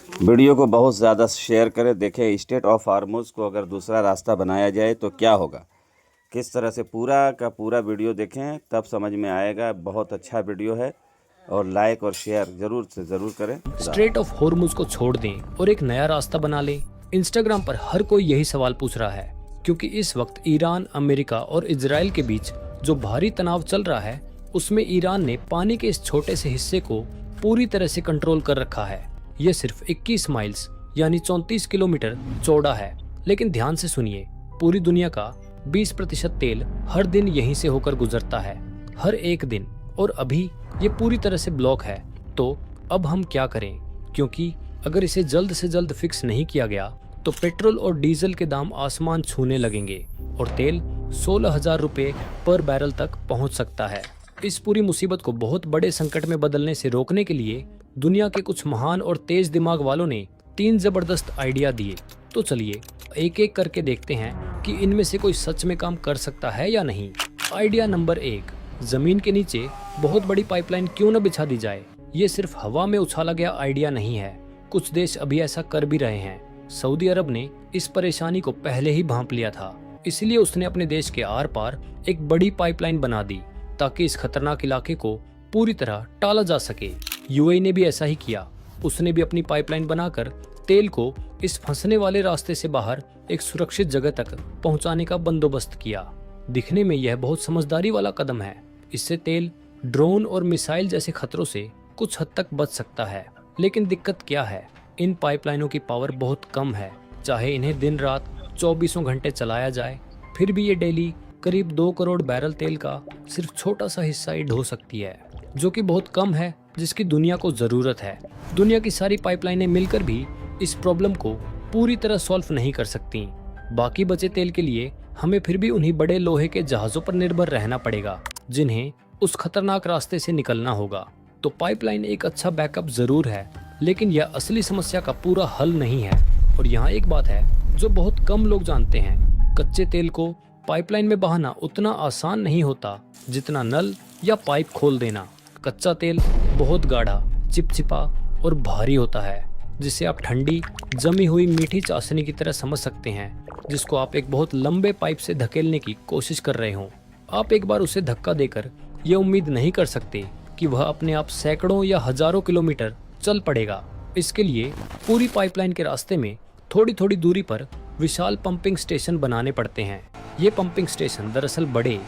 Video को बहुत ज़्यादा शेयर करें। देखें स्ट्रेट ऑफ हॉर्मुज़ को अगर दूसरा रास्ता बनाया जाए तो क्या होगा, किस तरह से पूरा का पूरा वीडियो देखें तब समझ में आएगा। बहुत अच्छा वीडियो है और लाइक और शेयर ज़रूर से ज़रूर करें। स्ट्रेट ऑफ हॉर्मुज़ को छोड़ दें और एक नया रास्ता बना लें। इंस्टाग्राम पर हर कोई यही सवाल पूछ रहा है, क्योंकि इस वक्त ईरान, अमेरिका और इजराइल के बीच जो भारी तनाव चल रहा है, उसमें ईरान ने पानी के इस छोटे से हिस्से को पूरी तरह से कंट्रोल कर रखा है। यह सिर्फ 21 माइल्स यानी 34 किलोमीटर चौड़ा है, लेकिन ध्यान से सुनिए, पूरी दुनिया का 20% तेल हर दिन यहीं से होकर गुजरता है, हर एक दिन। और अभी ये पूरी तरह से ब्लॉक है। तो अब हम क्या करें, क्योंकि अगर इसे जल्द से जल्द फिक्स नहीं किया गया तो पेट्रोल और डीजल के दाम आसमान छूने लगेंगे और तेल 16,000 रुपये पर बैरल तक पहुंच सकता है। इस पूरी मुसीबत को बहुत बड़े संकट में बदलने से रोकने के लिए दुनिया के कुछ महान और तेज दिमाग वालों ने 3 जबरदस्त आइडिया दिए। तो चलिए एक एक करके देखते हैं कि इनमें से कोई सच में काम कर सकता है या नहीं। आइडिया नंबर 1, जमीन के नीचे बहुत बड़ी पाइपलाइन क्यों न बिछा दी जाए। ये सिर्फ हवा में उछाला गया आइडिया नहीं है, कुछ देश अभी ऐसा कर भी रहे हैं। सऊदी अरब ने इस परेशानी को पहले ही भांप लिया था, इसलिए उसने अपने देश के आर पार एक बड़ी पाइपलाइन बना दी ताकि इस खतरनाक इलाके को पूरी तरह टाला जा सके। यूएई ने भी ऐसा ही किया, उसने भी अपनी पाइपलाइन बनाकर तेल को इस फंसने वाले रास्ते से बाहर एक सुरक्षित जगह तक पहुंचाने का बंदोबस्त किया। दिखने में यह बहुत समझदारी वाला कदम है। इससे तेल, ड्रोन और मिसाइल जैसे खतरों से कुछ हद तक बच सकता है। लेकिन दिक्कत क्या है, इन पाइपलाइनों की पावर बहुत कम है। चाहे इन्हें दिन रात 24 घंटे चलाया जाए, फिर भी ये डेली करीब 2 करोड़ बैरल तेल का सिर्फ छोटा सा हिस्सा ही ढो सकती है, जो कि बहुत कम है जिसकी दुनिया को जरूरत है। दुनिया की सारी पाइपलाइनें मिलकर भी इस प्रॉब्लम को पूरी तरह सॉल्व नहीं कर सकती। बाकी बचे तेल के लिए हमें फिर भी उन्हीं बड़े लोहे के जहाजों पर निर्भर रहना पड़ेगा, जिन्हें उस खतरनाक रास्ते से निकलना होगा। तो पाइपलाइन एक अच्छा बैकअप जरूर है, लेकिन यह असली समस्या का पूरा हल नहीं है। और यहाँ एक बात है जो बहुत कम लोग जानते हैं, कच्चे तेल को पाइपलाइन में बहाना उतना आसान नहीं होता जितना नल या पाइप खोल देना। कच्चा तेल बहुत गाढ़ा, चिपचिपा और भारी होता है, जिसे आप ठंडी जमी हुई मीठी चाशनी की तरह समझ सकते हैं, जिसको आप एक बहुत लंबे पाइप से धकेलने की कोशिश कर रहे हो। आप एक बार उसे धक्का देकर यह उम्मीद नहीं कर सकते कि वह अपने आप सैकड़ों या हजारों किलोमीटर चल पड़ेगा। इसके लिए पूरी पाइपलाइन के रास्ते में थोड़ी थोड़ी दूरी पर विशाल पंपिंग स्टेशन बनाने पड़ते हैं। ये पंपिंग स्टेशन दरअसल बड़े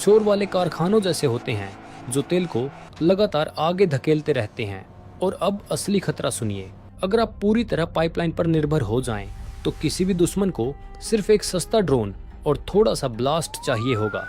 शोर वाले कारखानों जैसे होते हैं, जो तेल को लगातार आगे धकेलते रहते हैं। और अब असली खतरा सुनिए, अगर आप पूरी तरह पाइपलाइन पर निर्भर हो जाएं, तो किसी भी दुश्मन को सिर्फ एक सस्ता ड्रोन और थोड़ा सा ब्लास्ट चाहिए होगा।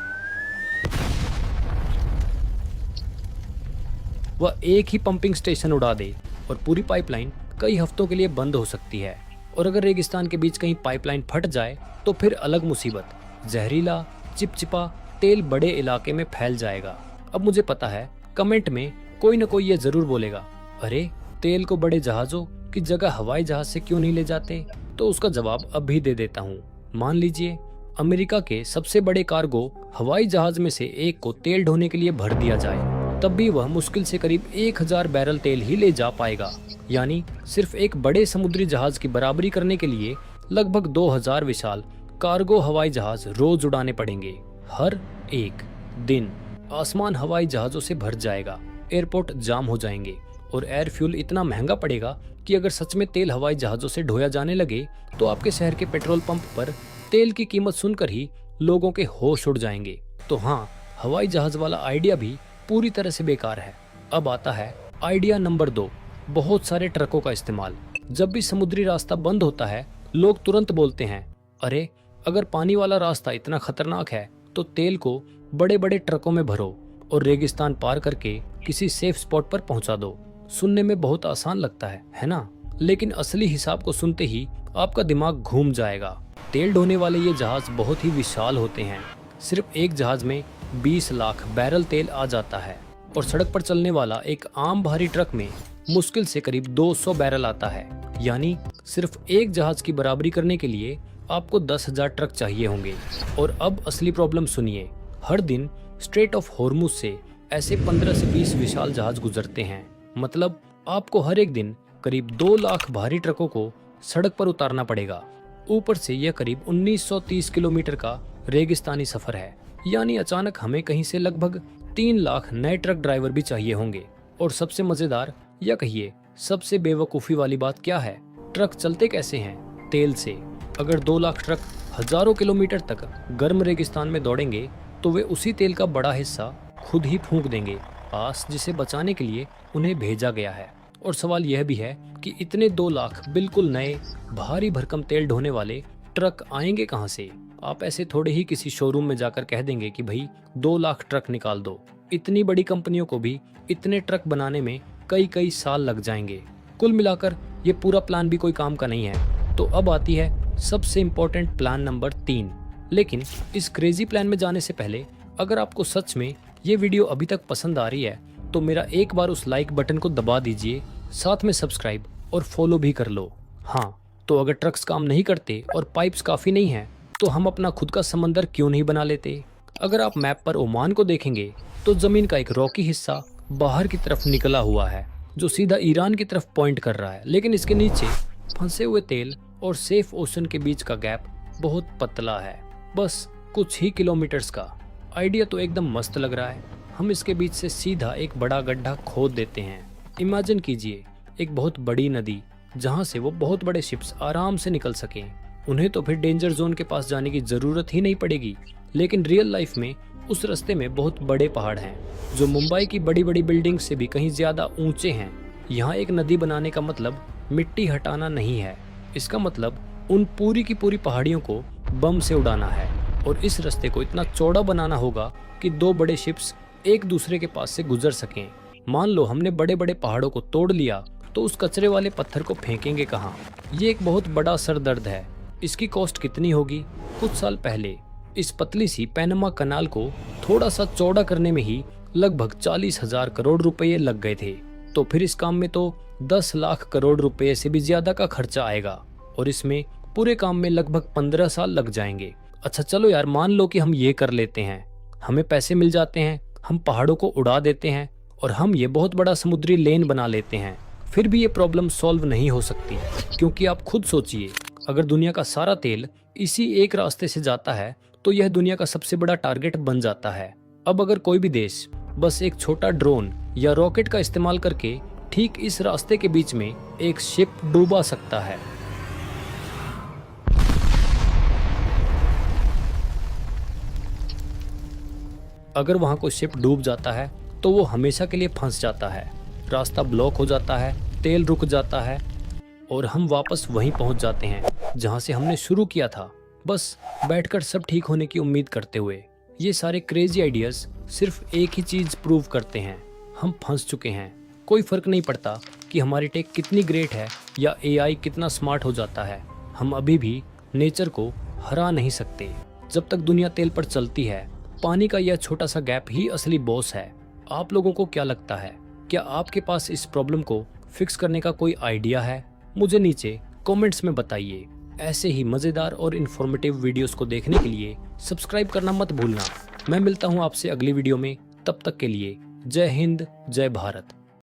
वह एक ही पंपिंग स्टेशन उड़ा दे और पूरी पाइपलाइन कई हफ्तों के लिए बंद हो सकती है। और अगर रेगिस्तान के बीच कहीं पाइपलाइन फट जाए तो फिर अलग मुसीबत, जहरीला चिपचिपा तेल बड़े इलाके में फैल जाएगा। अब मुझे पता है कमेंट में कोई न कोई ये जरूर बोलेगा, अरे तेल को बड़े जहाजों की जगह हवाई जहाज से क्यों नहीं ले जाते। तो उसका जवाब अभी दे देता हूँ। मान लीजिए अमेरिका के सबसे बड़े कार्गो हवाई जहाज में से एक को तेल ढोने के लिए भर दिया जाए, तब भी वह मुश्किल से करीब 1000 बैरल तेल ही ले जा पाएगा। यानी सिर्फ एक बड़े समुद्री जहाज की बराबरी करने के लिए लगभग 2000 विशाल कार्गो हवाई जहाज रोज उड़ाने पड़ेंगे। हर एक दिन आसमान हवाई जहाजों से भर जाएगा, एयरपोर्ट जाम हो जाएंगे और एयर फ्यूल इतना महंगा पड़ेगा कि अगर सच में तेल हवाई जहाजों से ढोया जाने लगे तो आपके शहर के पेट्रोल पंप पर तेल की कीमत सुनकर ही लोगों के होश उड़ जाएंगे। तो हाँ, हवाई जहाज वाला आइडिया भी पूरी तरह से बेकार है। अब आता है आइडिया नंबर 2, बहुत सारे ट्रकों का इस्तेमाल। जब भी समुद्री रास्ता बंद होता है, लोग तुरंत बोलते हैं, अरे अगर पानी वाला रास्ता इतना खतरनाक है तो तेल को बड़े बड़े ट्रकों में भरो और रेगिस्तान पार करके किसी सेफ स्पॉट पर पहुंचा दो। सुनने में बहुत आसान लगता है ना? लेकिन असली हिसाब को सुनते ही आपका दिमाग घूम जाएगा। तेल ढोने वाले ये जहाज बहुत ही विशाल होते हैं। सिर्फ एक जहाज में 20 लाख बैरल तेल आ जाता है और सड़क पर चलने वाला एक आम भारी ट्रक में मुश्किल से करीब 200 बैरल आता है। यानी सिर्फ एक जहाज की बराबरी करने के लिए आपको 10,000 ट्रक चाहिए होंगे। और अब असली प्रॉब्लम सुनिए, हर दिन स्ट्रेट ऑफ हॉर्मुज़ से ऐसे 15 से 20 विशाल जहाज गुजरते हैं। मतलब आपको हर एक दिन करीब 2 लाख भारी ट्रकों को सड़क पर उतारना पड़ेगा। ऊपर से यह करीब 1930 किलोमीटर का रेगिस्तानी सफर है, यानी अचानक हमें कहीं से लगभग 3 लाख नए ट्रक ड्राइवर भी चाहिए होंगे। और सबसे मजेदार या कहिए सबसे बेवकूफ़ी वाली बात क्या है, ट्रक चलते कैसे हैं? तेल से। अगर 2 लाख ट्रक हजारों किलोमीटर तक गर्म रेगिस्तान में दौड़ेंगे तो वे उसी तेल का बड़ा हिस्सा खुद ही फूंक देंगे पास, जिसे बचाने के लिए उन्हें भेजा गया है। और सवाल यह भी है कि इतने 2 लाख बिल्कुल नए भारी भरकम तेल ढोने वाले ट्रक आएंगे कहाँ से? आप ऐसे थोड़े ही किसी शोरूम में जाकर कह देंगे कि भाई 2 लाख ट्रक निकाल दो। इतनी बड़ी कंपनियों को भी इतने ट्रक बनाने में कई साल लग जाएंगे। कुल मिलाकर ये पूरा प्लान भी कोई काम का नहीं है। तो अब आती है सबसे इम्पोर्टेंट प्लान नंबर 3। लेकिन इस क्रेजी प्लान में जाने से पहले अगर आपको सच में ये वीडियो अभी तक पसंद आ रही है तो मेरा एक बार उस लाइक बटन को दबा दीजिए, साथ में सब्सक्राइब और फॉलो भी कर लो। हाँ, तो अगर ट्रक्स काम नहीं करते और पाइप्स काफ़ी नहीं हैं तो हम अपना खुद का समंदर क्यों नहीं बना लेते? अगर आप मैप पर ओमान को देखेंगे तो ज़मीन का एक रॉकी हिस्सा बाहर की तरफ निकला हुआ है जो सीधा ईरान की तरफ पॉइंट कर रहा है, लेकिन इसके नीचे फंसे हुए तेल और सेफ ओशन के बीच का गैप बहुत पतला है, बस कुछ ही किलोमीटर्स का। आइडिया तो एकदम मस्त लग रहा है। हम इसके बीच से सीधा एक बड़ा गड्ढा खोद देते हैं। इमेजिन कीजिए एक बहुत बड़ी नदी जहां से वो बहुत बड़े शिप्स आराम से निकल सकें। उन्हें तो फिर डेंजर जोन के पास जाने की जरूरत ही नहीं पड़ेगी। लेकिन रियल लाइफ में उस रास्ते में बहुत बड़े पहाड़ हैं जो मुंबई की बड़ी बड़ी बिल्डिंग से भी कहीं ज्यादा ऊंचे हैं। यहाँ एक नदी बनाने का मतलब मिट्टी हटाना नहीं है, इसका मतलब उन पूरी की पूरी पहाड़ियों को बम से उड़ाना है। और इस रास्ते को इतना चौड़ा बनाना होगा कि 2 बड़े शिप्स एक दूसरे के पास से गुजर सकें। मान लो हमने बड़े बड़े पहाड़ों को तोड़ लिया तो उस कचरे वाले पत्थर को फेंकेंगे कहाँ? ये एक बहुत बड़ा सरदर्द है। इसकी कॉस्ट कितनी होगी? कुछ साल पहले इस पतली सी पैनमा कनाल को थोड़ा सा चौड़ा करने में ही लगभग 40,000 करोड़ रुपए लग गए थे। तो फिर इस काम में तो 10 लाख करोड़ रुपए से भी ज्यादा का खर्चा आएगा और इसमें पूरे काम में लगभग 15 साल लग जाएंगे। अच्छा चलो यार, मान लो कि हम ये कर लेते हैं, हमें पैसे मिल जाते हैं, हम पहाड़ों को उड़ा देते हैं और हम ये बहुत बड़ा समुद्री लेन बना लेते हैं। फिर भी ये प्रॉब्लम सॉल्व नहीं हो सकती, क्योंकि आप खुद सोचिए, अगर दुनिया का सारा तेल इसी एक रास्ते से जाता है तो यह दुनिया का सबसे बड़ा टारगेट बन जाता है। अब अगर कोई भी देश बस एक छोटा ड्रोन या रॉकेट का इस्तेमाल करके ठीक इस रास्ते के बीच में एक शिप डूबा सकता है। अगर वहां कोई शिप डूब जाता है तो वो हमेशा के लिए फंस जाता है, रास्ता ब्लॉक हो जाता है, तेल रुक जाता है और हम वापस वहीं पहुंच जाते हैं जहां से हमने शुरू किया था, बस बैठकर सब ठीक होने की उम्मीद करते हुए। ये सारे क्रेजी आइडियाज सिर्फ एक ही चीज प्रूव करते हैं, हम फंस चुके हैं। कोई फर्क नहीं पड़ता कि हमारी टेक कितनी ग्रेट है या एआई कितना स्मार्ट हो जाता है, हम अभी भी नेचर को हरा नहीं सकते। जब तक दुनिया तेल पर चलती है, पानी का यह छोटा सा गैप ही असली बॉस है। आप लोगों को क्या लगता है? क्या आपके पास इस प्रॉब्लम को फिक्स करने का कोई आइडिया है? मुझे नीचे कमेंट्स में बताइए। ऐसे ही मज़ेदार और इन्फॉर्मेटिव वीडियोस को देखने के लिए सब्सक्राइब करना मत भूलना। मैं मिलता हूँ आपसे अगली वीडियो में, तब तक के लिए जय हिंद, जय भारत।